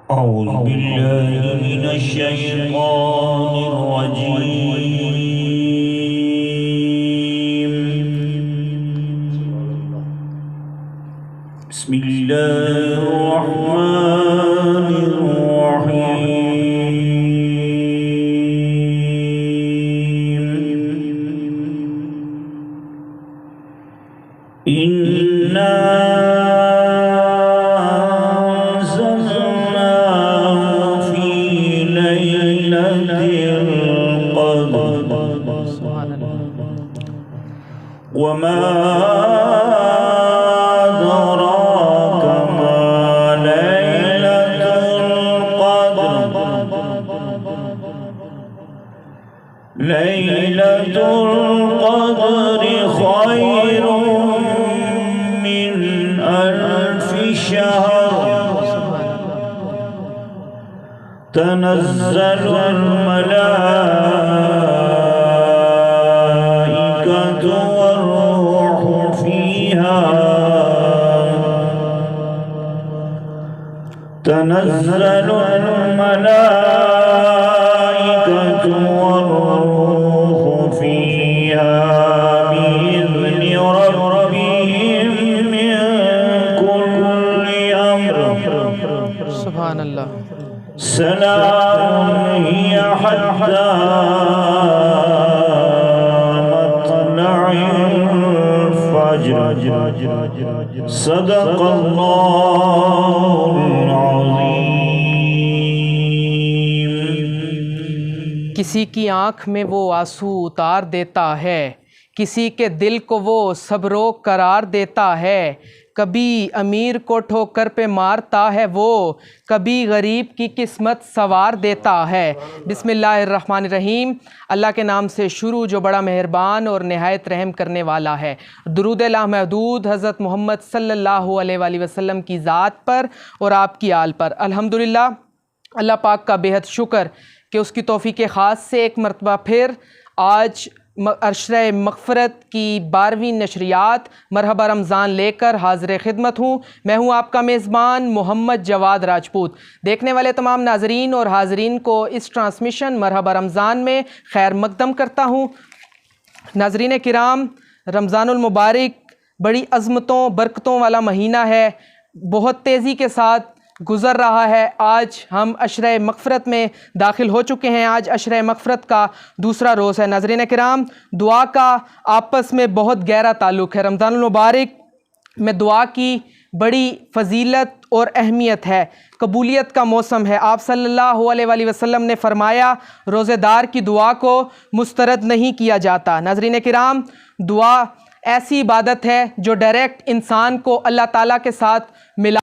أعوذ بالله من الشيطان الرجيم. بسم الله الرحمن الرحيم. إنا وما أدراك ما ليلة القدر. ليلة القدر خير من ألف شهر. تنزل الملائكة والروح فيها. تنزل الملائكة والروح فيها بإذن ربهم من كل أمر. سبحان اللہ. سلام هي حتى مطلع الفجر. صدق الله العظيم. کسی کی آنکھ میں وہ آنسو اتار دیتا ہے، کسی کے دل کو وہ صبرو قرار دیتا ہے. کبھی امیر کو ٹھوکر پہ مارتا ہے وہ، کبھی غریب کی قسمت سوار دیتا ہے. بسم اللہ الرحمن الرحیم. اللہ کے نام سے شروع جو بڑا مہربان اور نہایت رحم کرنے والا ہے. درود لامحدود حضرت محمد صلی اللہ علیہ وآلہ وسلم کی ذات پر اور آپ کی آل پر. الحمدللہ اللہ پاک کا بےحد شکر کہ اس کی توفیق خاص سے ایک مرتبہ پھر آج عشرہ مغفرت کی 12ویں نشریات مرحبا رمضان لے کر حاضر خدمت ہوں. میں ہوں آپ کا میزبان محمد جواد راجپوت. دیکھنے والے تمام ناظرین اور حاضرین کو اس ٹرانسمیشن مرحبا رمضان میں خیر مقدم کرتا ہوں. ناظرین کرام، رمضان المبارک بڑی عظمتوں برکتوں والا مہینہ ہے، بہت تیزی کے ساتھ گزر رہا ہے. آج ہم عشرہ مغفرت میں داخل ہو چکے ہیں. آج عشرہ مغفرت کا دوسرا روز ہے. ناظرین کرام، دعا کا آپس میں بہت گہرا تعلق ہے. رمضان المبارک میں دعا کی بڑی فضیلت اور اہمیت ہے. قبولیت کا موسم ہے. آپ صلی اللہ علیہ وآلہ وسلم نے فرمایا روزے دار کی دعا کو مسترد نہیں کیا جاتا. ناظرین کرام، دعا ایسی عبادت ہے جو ڈائریکٹ انسان کو اللہ تعالیٰ کے ساتھ ملا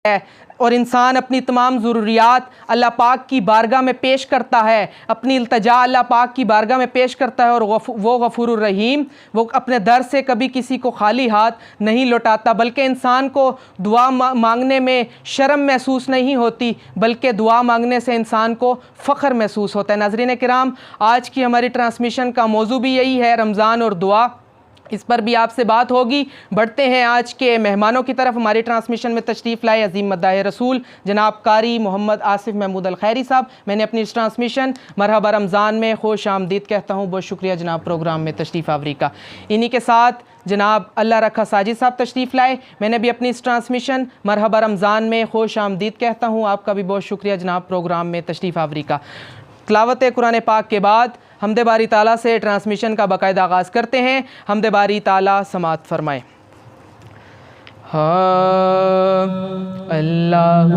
ہے اور انسان اپنی تمام ضروریات اللہ پاک کی بارگاہ میں پیش کرتا ہے، اپنی التجا اللہ پاک کی بارگاہ میں پیش کرتا ہے. اور وہ غفور الرحیم، وہ اپنے در سے کبھی کسی کو خالی ہاتھ نہیں لوٹاتا، بلکہ انسان کو دعا مانگنے میں شرم محسوس نہیں ہوتی، بلکہ دعا مانگنے سے انسان کو فخر محسوس ہوتا ہے. ناظرین کرام، آج کی ہماری ٹرانسمیشن کا موضوع بھی یہی ہے، رمضان اور دعا. اس پر بھی آپ سے بات ہوگی. بڑھتے ہیں آج کے مہمانوں کی طرف. ہماری ٹرانسمیشن میں تشریف لائے عظیم مداح رسول جناب قاری محمد آصف محمود الخیری صاحب. میں نے اپنی اس ٹرانسمیشن مرحبا رمضان میں خوش آمدید کہتا ہوں. بہت شکریہ جناب پروگرام میں تشریف آوری کا. انہی کے ساتھ جناب اللہ رکھا ساجد صاحب تشریف لائے. میں نے بھی اپنی اس ٹرانسمیشن مرحبا رمضان میں خوش آمدید کہتا ہوں. آپ کا بھی بہت شکریہ جناب پروگرام میں تشریف آوری کا. تلاوت قرآن پاک کے بعد حمد باری تعالیٰ سے ٹرانسمیشن کا باقاعدہ آغاز کرتے ہیں. حمد باری تعالیٰ سماعت فرمائیں. اللہ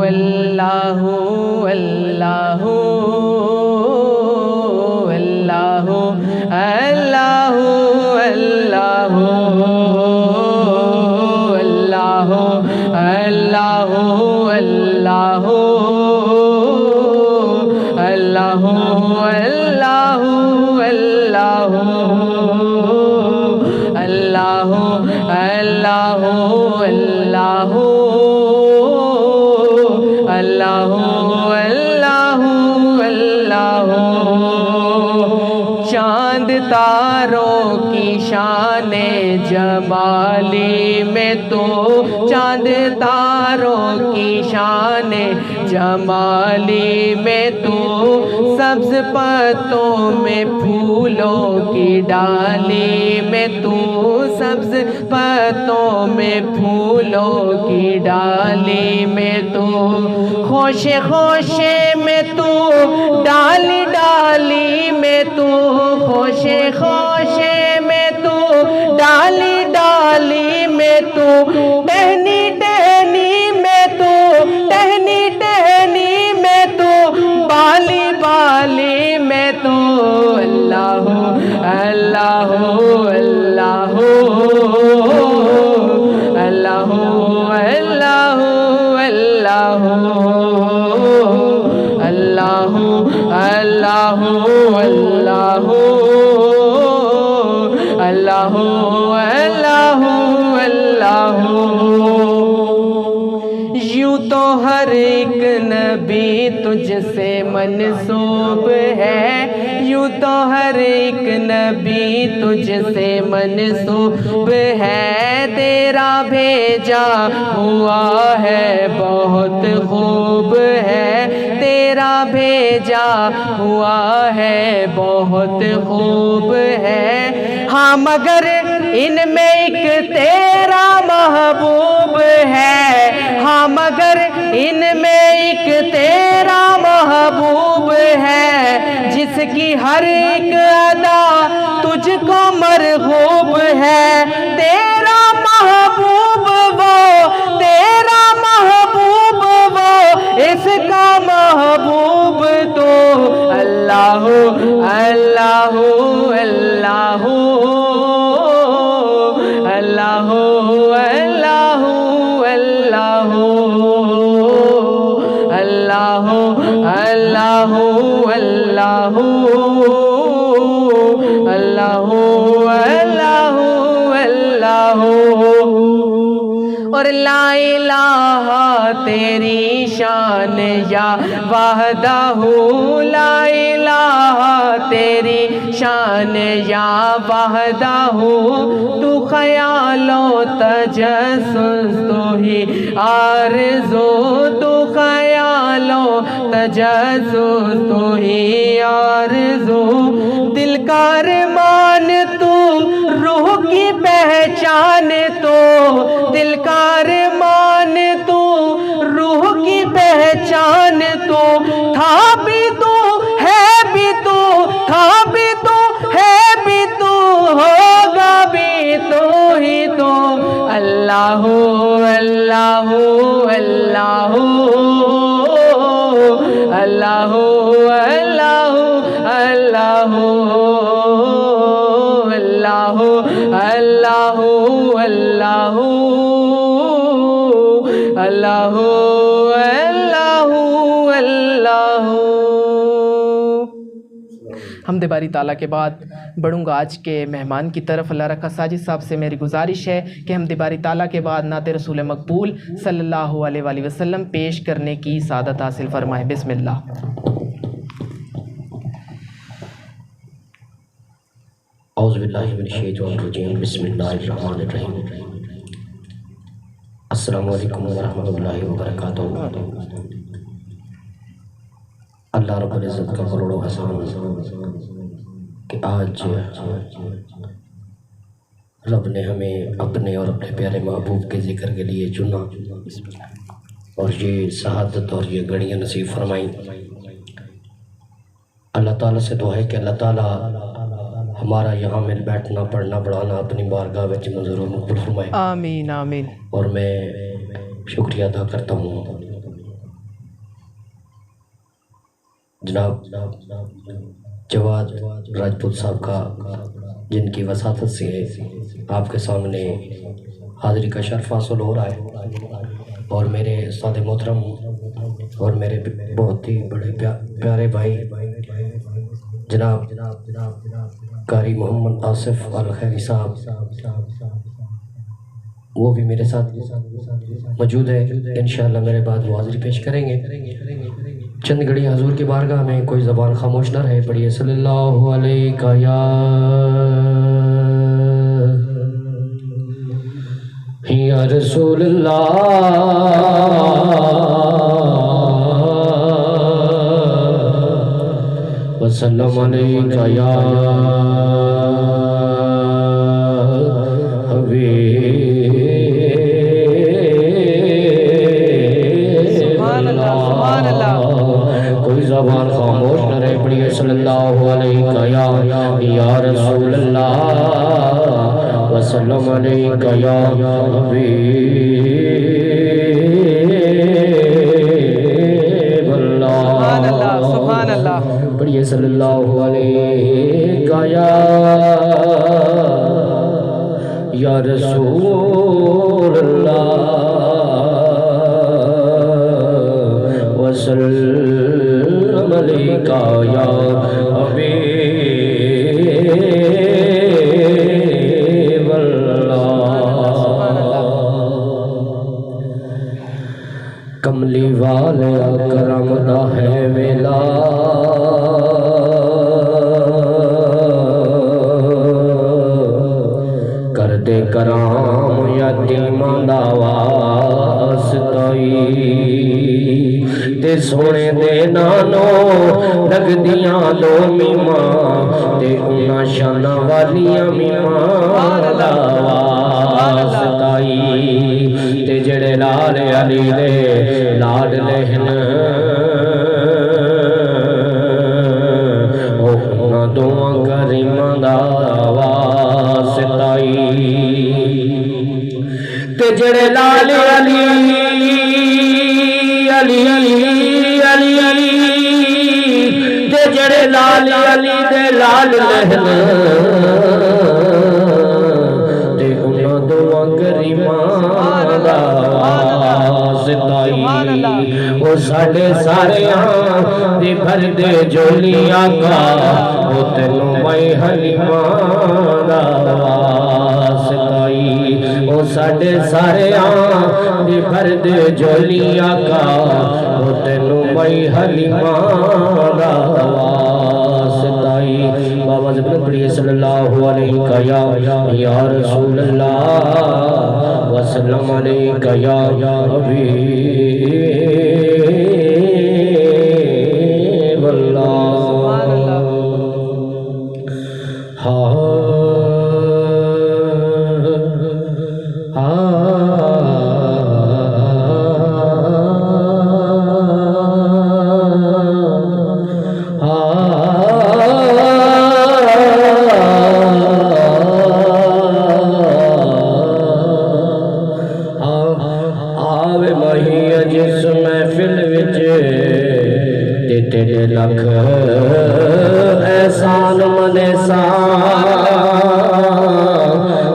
اللہ اللہ اللہ اللہ اللہ اللہ اللہ اللہ اللہ اللہ اللہ چاند تاروں کی شان جمالی میں تو چاند تاروں کی شان جمالی میں تو سبز پتوں میں پھولوں کی ڈالی میں تو سبز پتوں میں پھولوں کی ڈالی میں تو خوشے خوشے میں تو ڈالی ڈالی میں تو خوشے خوشے میں تو ڈالی ڈالی میں تو ٹہنی ٹہنی میں تو ٹہنی ٹہنی میں تو بالی بالی میں تو اللہ اللہ اللہ اللہ اللہ اللہ اللہ اللہ اللہ اللہ اللہ یوں تو ہر ایک نبی تجھ سے منسوب ہے، یوں تو ہر ایک نبی تجھ سے منسوب ہے، تیرا بھیجا ہوا ہے بہت خوب ہے، تیرا بھیجا ہوا ہے بہت خوب ہے، ہاں مگر ان میں ایک تیرا محبوب ہے، ہاں مگر ان میں ایک تیرا محبوب ہے، جس کی ہر ایک ادا تجھ کو مرغوب ہے، تیرا محبوب وہ تیرا محبوب وہ اس کا محبوب تو اللہ اللہ اللہ اللہ اللہ اللہ اللہ اللہ اللہ اللہ اللہ اللہ اور لا الہ تیری شان یا وحدہ لا الہ تیری شان یا وحدہ تو خیال و تجسس تو ہی آرزو تو خیال و تجسس تو ہی آرزو دل کا ارمان تو روح کی پہچان تو دل کا ارمان تو روح کی پہچان تو تھا بھی تو ہے بھی تو تھا بھی تو ہے بھی تو ہوگا بھی تو ہی تو اللہ اللہ اللہ اللہ اللہ اللہ اللہ اللہ اللہ اللہ اللہ۔ حمد باری تعالیٰ کے بعد بڑھوں گا آج کے مہمان کی طرف۔ اللہ رکھا ساجد صاحب سے میری گزارش ہے کہ حمد باری تعالیٰ کے بعد نعت رسول مقبول صلی اللہ علیہ وآلہ وسلم پیش کرنے کی سعادت حاصل فرمائیں۔ بسم اللہ۔ اعوذ باللہ من الشیطان الرجیم، بسم اللہ الرحمن الرحیم۔ السلام علیکم ورحمۃ اللہ وبرکاتہ۔ اللہ رب العزت کا کروڑوں احسان کہ آج رب نے ہمیں اپنے اور اپنے پیارے محبوب کے ذکر کے لیے چنا اور یہ سعادت اور یہ گھڑیاں نصیب فرمائیں۔ اللہ تعالیٰ سے دعا ہے کہ اللہ تعالیٰ ہمارا یہاں مل بیٹھنا پڑھنا پڑھانا اپنی بارگاہ وچ منظور و مقبول فرمائے، آمین آمین۔ اور میں شکریہ ادا کرتا ہوں جناب جواد راجپوت صاحب کا، جن کی وساطت سے آپ کے سامنے حاضری کا شرف حاصل ہو رہا ہے، اور میرے استاد محترم اور میرے بہت ہی بڑے پیارے بھائی جناب قاری محمد آصف الخیری صاحب وہ بھی میرے ساتھ موجود ہے، انشاءاللہ میرے بعد وہ حاضری پیش کریں گے۔ چند گھڑی حضور کی بارگاہ میں کوئی زبان خاموش نہ رہے، پڑھیے صلی اللہ علیہ یا رسول اللہ وسلم علیکہ یا کوئی زبان خاموش نہ رہے، پڑھیے صلی اللہ علیہ یا رسول اللہ وسلم علیکہ یا حبیب اللہ، سبحان اللہ، پڑھیے صلی اللہ علیہ یا رسول اللہ وسلم علیکہ یا حبیب اللہ۔ کملی والے کرم دا ہے ویلا، کر دے کرام یتیماں دا واسطائی، تے سونے دے نانو لگدیاں دو میماں، تے انہاں شاناں والیاں میماں دا واسطائی، تے جڑے لال علی دے لاڈ لہن انہاں دوواں کریماں دا واسطائی، تے جڑے لال علی علی علی علی تے جڑے لال علی دے لال لہن تے انہاں دوواں کریماں دا واسطائی، وہ ساڈے سارے دے بھر دے جولی آقا، وہ تینوں میں حلیماں دا واسطائی، وہ ساڈے سارے دے بھر دے جولی آقا، وہ تینوں میں حلیماں دا واسطائی۔ بابا زبر پڑھیے صلی اللہ علیہ یا رسول اللہ وسلم علیکہ یا حبیب اللہ۔ جس محفل وچ تیرے لکھ احسان منے سان،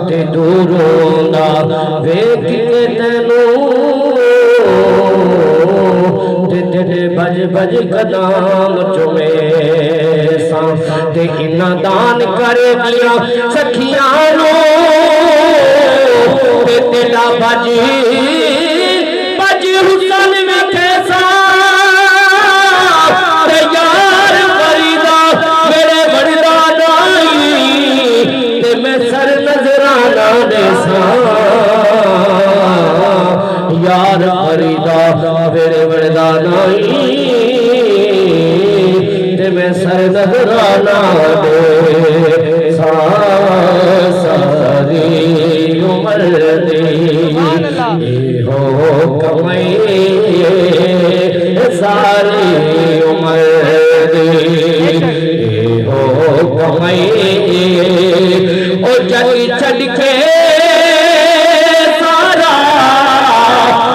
تے دوروں دا ویکھ کے تینوں تے تیرے بج بج قدم چومے سان، تے انہاں دان کر دیا سکھیاں نو، تے تیرا بج حسن میں کیسا یار فریدا میرے بڑا نائی، تے میں سر نظرانہ دے سا یار فریدا میرے بڑا نائی، تے میں سر نظرانہ دے سا ساری عمر دی ہو کمائی، ساری عمر دی ہو کمائی، او جگ چھڈ کے سارا،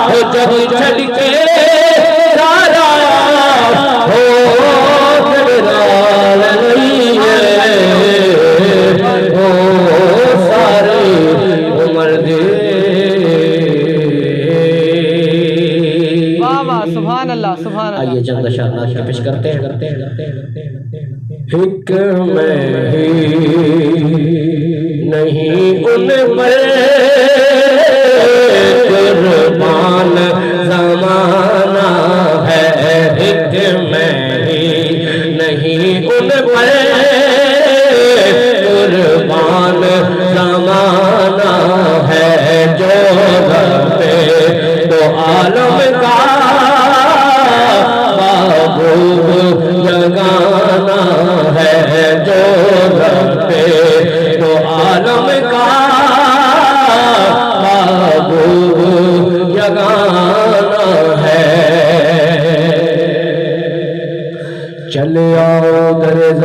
او جگ چھڈ کے سارا ہو نال نہیں ہے، او ساری عمر دی۔ سبحان اللہ، سبحان اللہ۔ آئیے چند اشعار نعت کے پیش کرتے ہیں۔ ایک میں ہی نہیں ان پر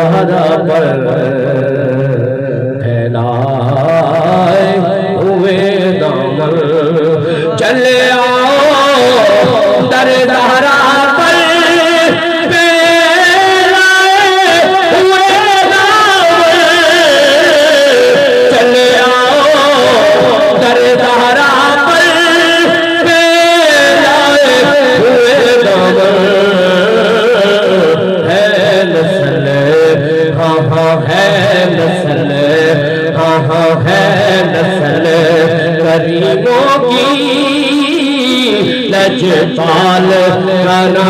دہرا پر پھیلائے ہوئے دامن چلے آؤ در دہرا پر پھیلائے ہوئے دامن چلے آؤ در دہرا پر پھیلائے ہوئے دامن ہے نسل ہاں ہاں ہے نسل ہاں ہاں ہے نسل کریموں کی لجپال گھرانہ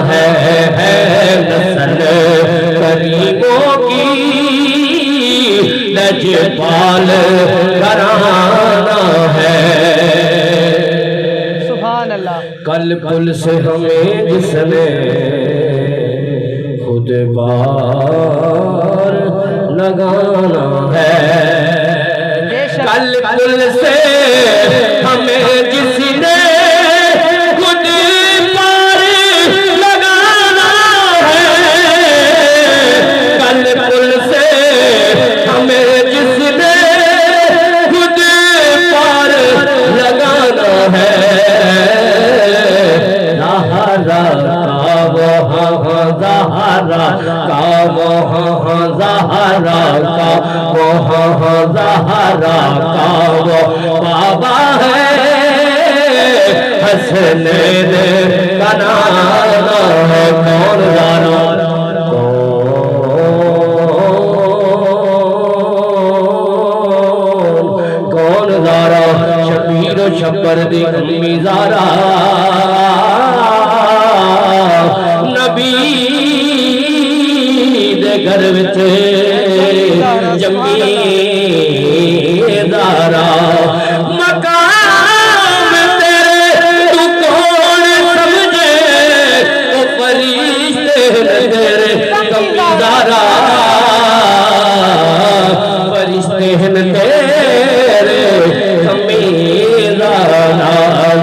ہے نسل کریموں کی لجپال گھرانہ ہے سبحان اللہ کل پل سے ہمیں جس نے خود بار لگانا ہے کل پل سے ہمیں جس نے خود بار لگانا ہے کل پل سے ہمیں جس نے خود بار لگانا ہے زہرا کا وہاں زہرا کا وہاں زہرا کا وہ بابا ہے حسنین کا نام ہے کون جانا کون زارا شبیر و شبر دی امی زارا نبی دے گھر وچ جمی دارا مقام تیرے تو کون سمجھے او فرشتے تیرے کمی دارا فرشتے تیرے کمی دارا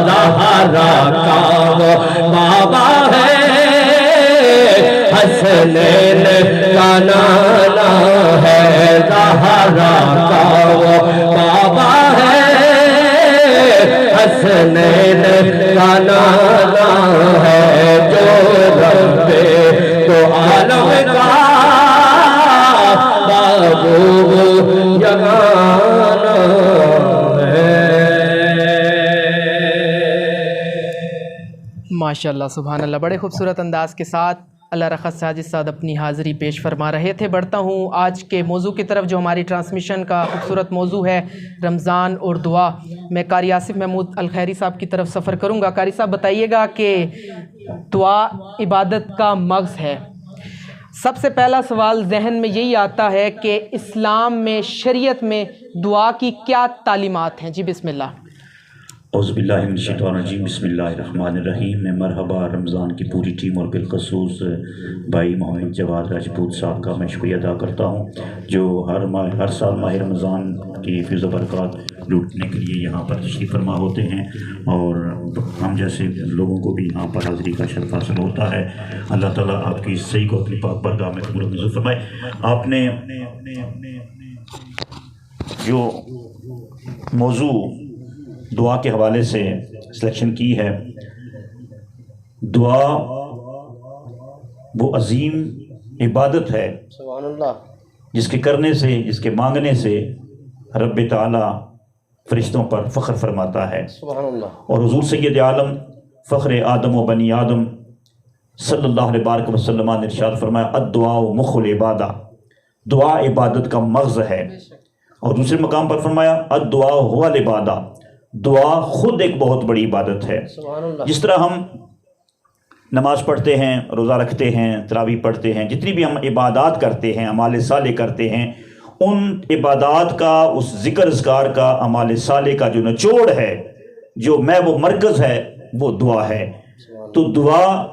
زہرا کا وہ بابا ہے حسنین کا نانا ہے زہرا کا وہ بابا ہے حسنین کا نانا ہے جو رب تو عالم کا بابو جگانا ہے ماشاءاللہ سبحان اللہ بڑے خوبصورت انداز کے ساتھ اللہ رخت ساجد صاحب اپنی حاضری پیش فرما رہے تھے۔ بڑھتا ہوں آج کے موضوع کی طرف جو ہماری ٹرانسمیشن کا خوبصورت موضوع ہے رمضان اور دعا۔ میں قاری آصف محمود الخیری صاحب کی طرف سفر کروں گا۔ قاری صاحب بتائیے گا کہ دعا عبادت کا مغز ہے۔ سب سے پہلا سوال ذہن میں یہی آتا ہے کہ اسلام میں شریعت میں دعا کی کیا تعلیمات ہیں؟ جی بسم اللہ۔ اعوذ باللہ من الشیطان الرجیم، بسم اللہ الرحمن الرحیم۔ میں مرحبا رمضان کی پوری ٹیم اور بالخصوص بھائی محمد جواد راجپوت صاحب کا میں شکریہ ادا کرتا ہوں جو ہر سال ماہ رمضان کی فیض و برکات لوٹنے کے لیے یہاں پر تشریف فرما ہوتے ہیں اور ہم جیسے لوگوں کو بھی یہاں پر حاضری کا شرف حاصل ہوتا ہے۔ اللہ تعالیٰ آپ کی صحیح کو اپنی پاک بارگاہ میں قبول منظور فرمائے۔ آپ نے جو موضوع دعا کے حوالے سے سلیکشن کی ہے، دعا وہ عظیم عبادت ہے سبحان اللہ جس کے کرنے سے، جس کے مانگنے سے رب تعالیٰ فرشتوں پر فخر فرماتا ہے۔ سبحان اللہ۔ اور حضور سید عالم فخر آدم و بنی آدم صلی اللہ علیہ وسلم نے ارشاد فرمایا الدعاء مخ العبادہ، دعا عبادت کا مغز ہے۔ اور دوسرے مقام پر فرمایا الدعاء هو العبادہ، دعا خود ایک بہت بڑی عبادت ہے۔ سبحان اللہ۔ جس طرح ہم نماز پڑھتے ہیں، روزہ رکھتے ہیں، تراویح پڑھتے ہیں، جتنی بھی ہم عبادات کرتے ہیں، اعمال صالح کرتے ہیں، ان عبادات کا، اس ذکر اذکار کا، اعمال صالح کا جو نچوڑ ہے، جو وہ مرکز ہے، وہ دعا ہے۔ تو دعا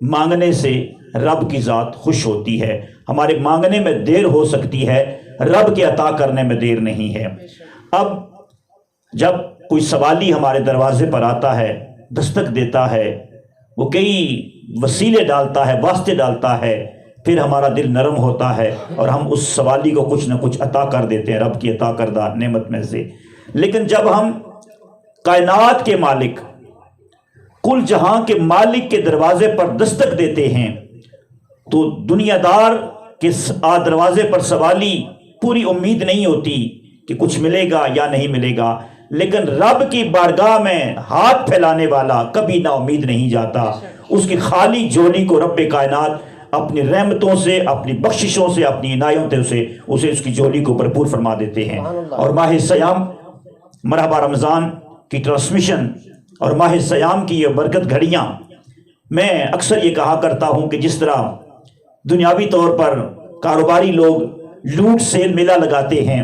مانگنے سے رب کی ذات خوش ہوتی ہے۔ ہمارے مانگنے میں دیر ہو سکتی ہے، رب کے عطا کرنے میں دیر نہیں ہے۔ اب جب کوئی سوالی ہمارے دروازے پر آتا ہے، دستک دیتا ہے، وہ کئی وسیلے ڈالتا ہے، واسطے ڈالتا ہے، پھر ہمارا دل نرم ہوتا ہے اور ہم اس سوالی کو کچھ نہ کچھ عطا کر دیتے ہیں رب کی عطا کردہ نعمت میں سے۔ لیکن جب ہم کائنات کے مالک، کل جہاں کے مالک کے دروازے پر دستک دیتے ہیں تو دنیا دار کے دروازے پر سوالی پوری امید نہیں ہوتی کہ کچھ ملے گا یا نہیں ملے گا، لیکن رب کی بارگاہ میں ہاتھ پھیلانے والا کبھی نا امید نہیں جاتا۔ اس کی خالی جھولی کو رب کائنات اپنی رحمتوں سے، اپنی بخششوں سے، اپنی عنایتوں سے اسے اس کی جھولی کو بھرپور فرما دیتے ہیں۔ اور ماہ سیام، مرحبا رمضان کی ٹرانسمیشن اور ماہ سیام کی یہ برکت گھڑیاں، میں اکثر یہ کہا کرتا ہوں کہ جس طرح دنیاوی طور پر کاروباری لوگ لوٹ سیل میلہ لگاتے ہیں،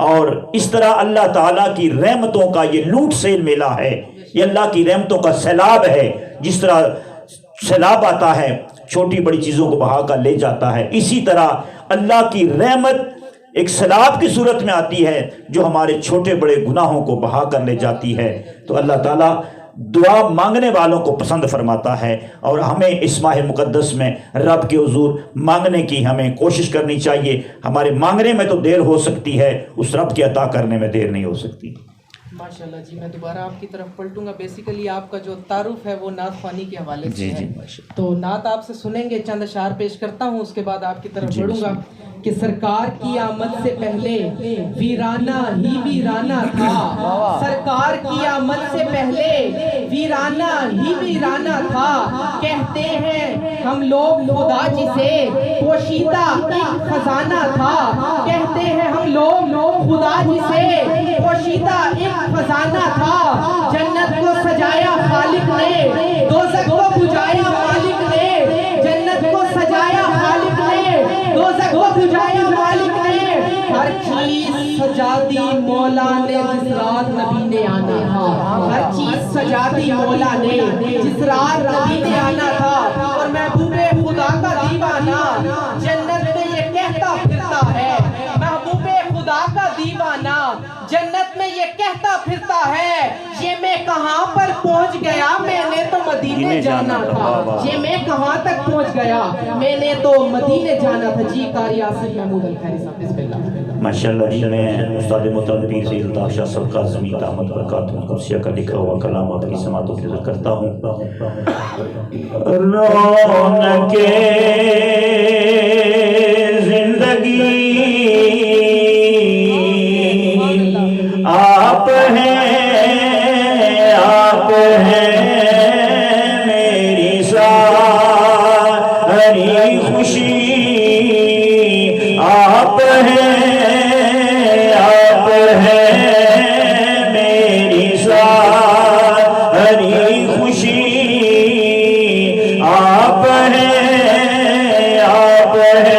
اور اس طرح اللہ تعالیٰ کی رحمتوں کا یہ لوٹ سیل میلہ ہے، یہ اللہ کی رحمتوں کا سیلاب ہے۔ جس طرح سیلاب آتا ہے چھوٹی بڑی چیزوں کو بہا کر لے جاتا ہے، اسی طرح اللہ کی رحمت ایک سیلاب کی صورت میں آتی ہے جو ہمارے چھوٹے بڑے گناہوں کو بہا کر لے جاتی ہے۔ تو اللہ تعالیٰ دعا مانگنے والوں کو پسند فرماتا ہے، اور ہمیں اس ماہ مقدس میں رب کے حضور مانگنے کی ہمیں کوشش کرنی چاہیے۔ ہمارے مانگنے میں تو دیر ہو سکتی ہے، اس رب کی عطا کرنے میں دیر نہیں ہو سکتی۔ ماشاءاللہ جی، میں دوبارہ آپ کی طرف پلٹوں گا۔ بیسیکلی آپ کا جو تعارف ہے وہ نعت خوانی کے حوالے سے ہے، تو نعت آپ سے سنیں گے، چند اشعار پیش کرتا ہوں، اس کے بعد آپ کی طرف بڑھوں گا کہ سرکار کی آمد سے پہلے ویرانہ ہی ویرانہ تھا، سرکار کی آمد سے پہلے ویرانہ ہی ویرانہ تھا، کہتے ہیں ہم لوگ خدا جسے پوشیدہ ایک خزانہ تھا، کہتے ہیں ہم لوگ خدا جسے پوشیدہ ایک خزانہ تھا، جنت کو سجایا خالق نے، دوزخ کو بجھایا مالک نے، جنت کو سجایا خالق نے، دوزخ کو بجھایا مالک نے، ہر چیز سجا دی مولا نے جس رات نبی نے آنا تھا، ہر چیز سجا دی مولا نے جس رات نبی نے آنا تھا، اور محبوب خدا کا دیوانہ جنت میں یہ کہتا پھرتا ہے، محبوب خدا کا دیوانہ جنت میں یہ کہتا پھرتا ہے، یہ میں کہاں پر پہنچ گیا، میں نے تو مدینے جانا تھا، یہ میں کہاں تک پہنچ گیا، میں نے تو مدینے جانا تھا۔ جی قاری آصف محمود الخیری صاحب، بسم اللہ۔ ماشاءاللہ جی، میں استاد محترم پیر سید الطاف شاہ صاحب قاسمی دامت برکاتہ قدسیہ کا لکھا ہوا کلام آپ کی سماعتوں کی عرض کرتا ہوں۔ رونق زندگی آپ ہیں، آپ ہیں میری ساری خوشی، آپ ہیں، آپ ہیں میری ساری خوشی، آپ ہیں، آپ ہیں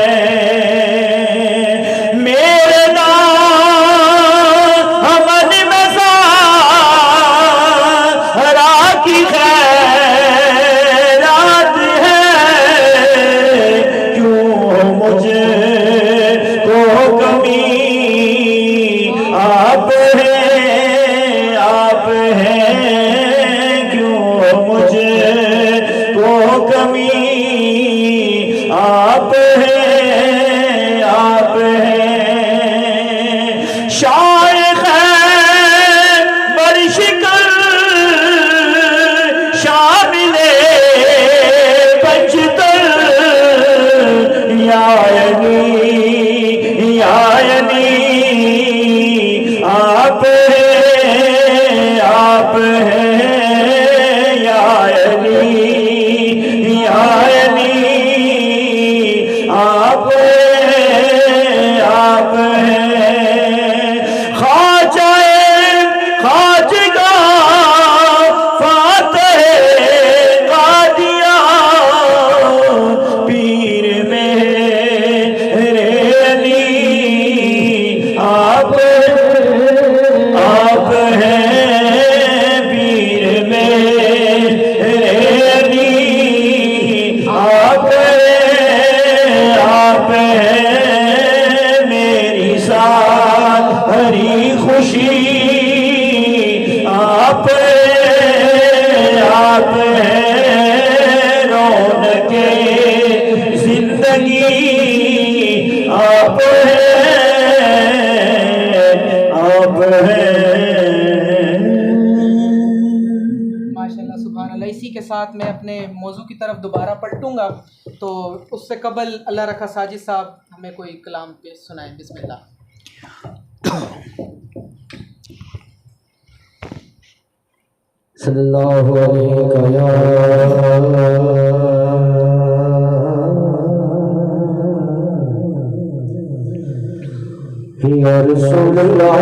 میرے زندگی آپ ہیں ماشاءاللہ سبحان اللہ. اسی کے ساتھ میں اپنے موضوع کی طرف دوبارہ پلٹوں گا، تو اس سے قبل اللہ رکھا ساجد صاحب ہمیں کوئی کلام پہ سنائیں. بسم اللہ. صلی اللہ علیہ یا رسول اللہ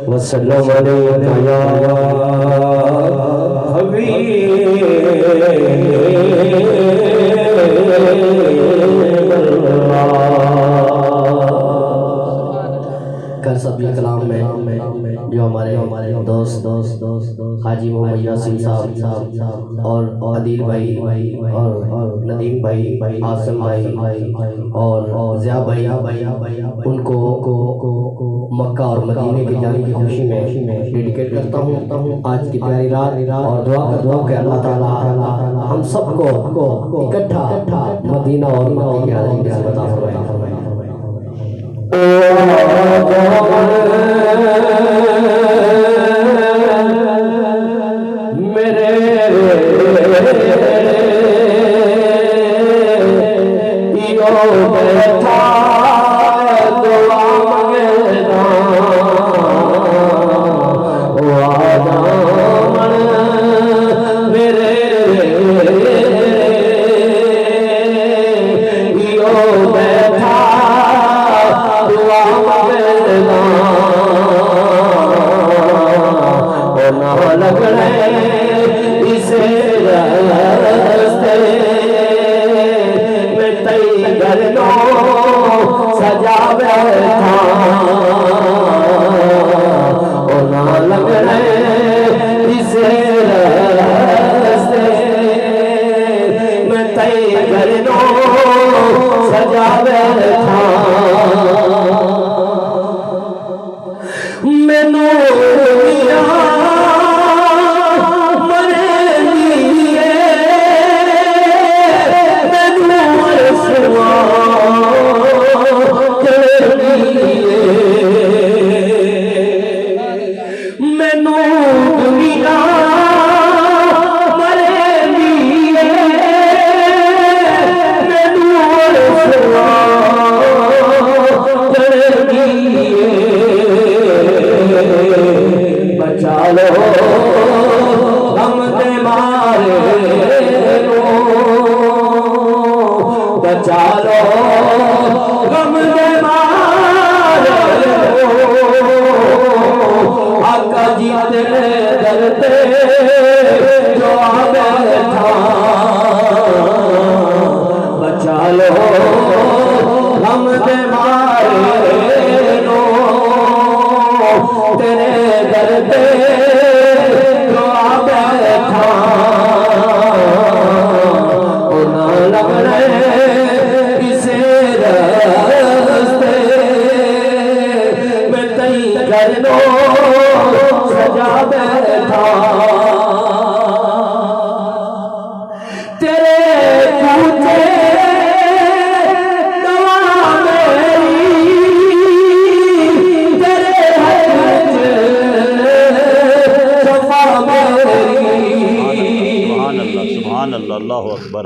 وسلم علیہ یا کر سب یہ کلام میں جو ہمارے دوست حاجی محمد یاسین صاحب اور عدیل بھائی اور ندیم بھائی، عاصم بھائی اور ضیاء بھائی، ان کو مکہ اور مدینے کے جانے کی خوشی میں ڈیڈیکیٹ کرتا ہوں آج کی پیاری رات، اور دعا کرتا ہوں کہ اللہ تعالیٰ ہم سب کو اکٹھا مدینہ اور مکہ کی حاضری کے ساتھ عطا فرمائے. اللہ اکبر.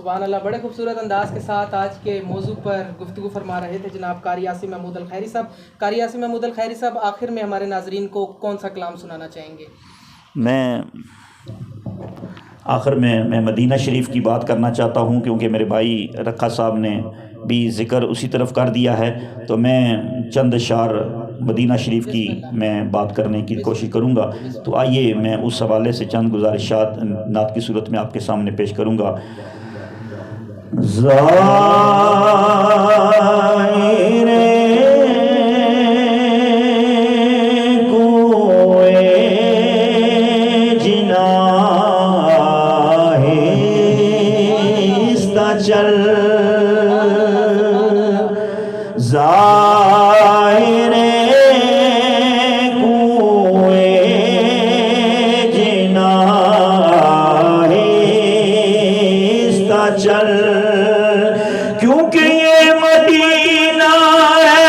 سبحان اللہ، بڑے خوبصورت انداز کے ساتھ آج کے موضوع پر گفتگو فرما رہے تھے جناب قاری عاصم محمود الخیری صاحب۔ قاری عاصم محمود الخیری صاحب، آخر میں ہمارے ناظرین کو کون سا کلام سنانا چاہیں گے؟ میں آخر میں مدینہ شریف کی بات کرنا چاہتا ہوں، کیونکہ میرے بھائی رکھا صاحب نے بھی ذکر اسی طرف کر دیا ہے، تو میں چند اشعار مدینہ شریف کی میں بات کرنے کی کوشش کروں گا۔ تو آئیے میں اس حوالے سے چند گزارشات نعت کی صورت میں آپ کے سامنے پیش کروں گا۔ کیونکہ یہ مدینہ ہے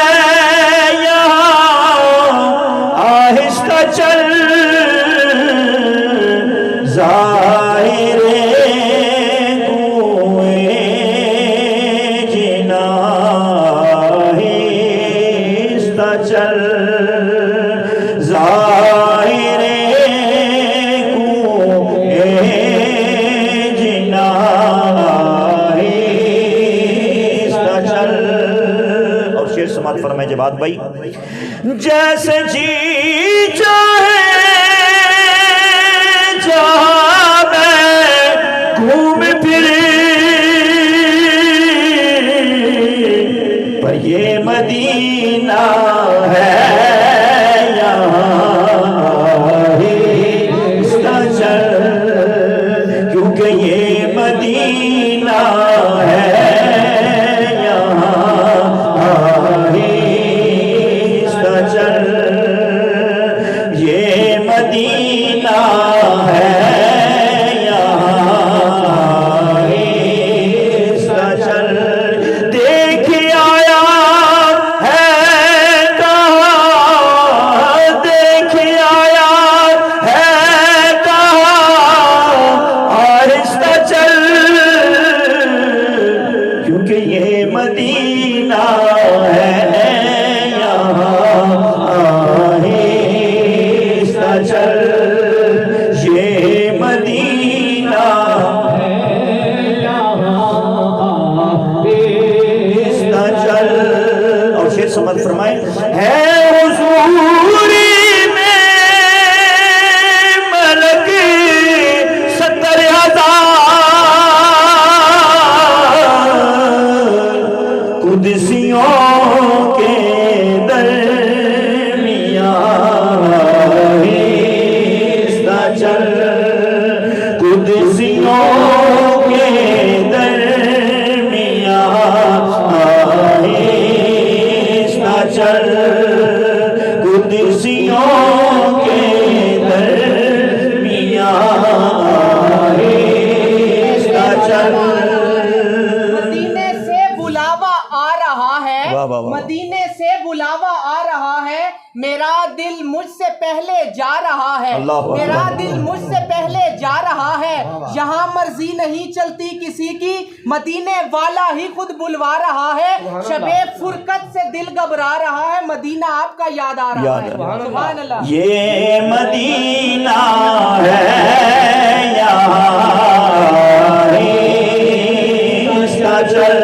یہاں آہستہ چل، ظاہر کوئے جنا آہستہ چل، ظاہر کوئے جنا سماعت فرمائے جواد بھائی۔ جیسے جی چاہے جہاں میں گھوم پھرے، پر یہ مدینہ ہے یہاں آہستہ چل، کیونکہ یہ مدینہ ہے سمجھ فرمائے ہے حضوری میں ملک 70,000 قدسیوں کے درمیان آہستہ چل، قدسیوں کے درمیان چل، قدسیوں کے درمیان آہستہ چل۔ مدینے سے بلاوا آ رہا ہے، مدینے سے بلاوا آ رہا ہے، میرا دل مجھ سے پہلے جا رہا ہے، میرا دل مجھ سے پہلے جا رہا ہے، یہاں مرضی نہیں چلتی کسی کی، مدینے والا ہی خود بلوا رہا ہے، شب فرقت سے دل گھبرا رہا ہے، مدینہ آپ کا یاد آ رہا ہے۔ سبحان اللہ۔ یہ مدینہ ہے یہاں آہستہ چل،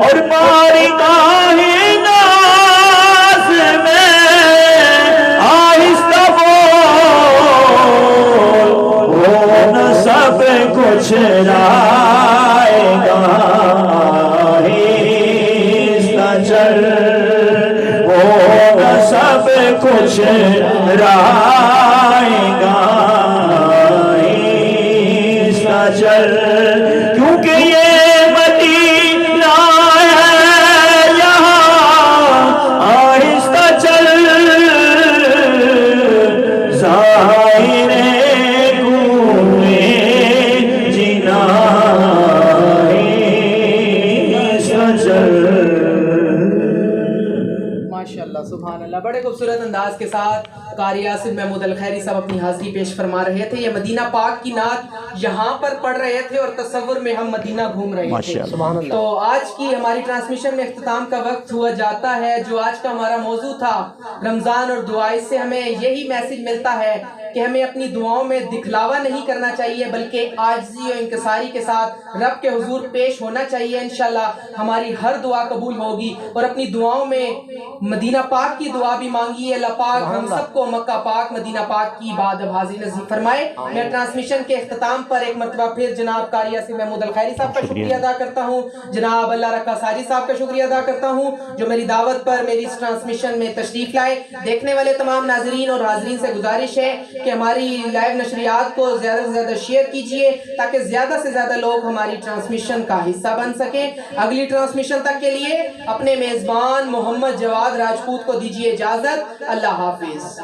اور بارگاہ ناز میں آہستہ بول، وہ سب کچھ رائے گا آہستہ چل، وہ سب کچھ رائے گا آہستہ چل، کیونکہ یہ مدینہ ہے یہاں آہستہ چل، ظاہر کوئے جنا آہستہ چل۔ ماشاءاللہ، سبحان اللہ، بڑے خوبصورت انداز کے ساتھ قاری عاصم محمود الخیری صاحب اپنی حاضری پیش فرما رہے تھے۔ یہ مدینہ پاک کی نعت یہاں پر پڑھ رہے تھے اور تصور میں ہم مدینہ گھوم رہے تھے. ماشاءاللہ. تو آج کی ہماری ٹرانسمیشن میں اختتام کا وقت ہوا جاتا ہے. جو آج کا ہمارا موضوع تھا رمضان اور دعا، اس سے ہمیں یہی میسج ملتا ہے کہ ہمیں اپنی دعاؤں میں دکھلاوا نہیں کرنا چاہیے، بلکہ عاجزی اور انکساری کے ساتھ رب کے حضور پیش ہونا چاہیے. انشاءاللہ ہماری ہر دعا قبول ہوگی. اور اپنی دعاؤں میں مدینہ پاک کی دعا بھی مانگیے. اللہ پاک ہم سب کو مکہ پاک مدینہ پاک کی عبادت حاضری نصیب فرمائے. میں ٹرانسمیشن کے اختتام پر ایک مرتبہ پھر جناب قاری یاسین محمود الخیری صاحب کا شکریہ ادا کرتا ہوں. جناب اللہ رکھا ساجد صاحب کا شکریہ ادا کرتا ہوں جو میری دعوت پر میری اس ٹرانسمیشن میں تشریف لائے. دیکھنے والے تمام ناظرین اور حاضرین سے گزارش ہے کہ ہماری لائیو نشریات کو زیادہ سے زیادہ شیئر کیجئے تاکہ زیادہ سے زیادہ لوگ ہماری ٹرانسمیشن کا حصہ بن سکیں. اگلی ٹرانسمیشن تک کے لیے اپنے میزبان محمد جواد راجپوت کو دیجیے اجازت. اللہ حافظ.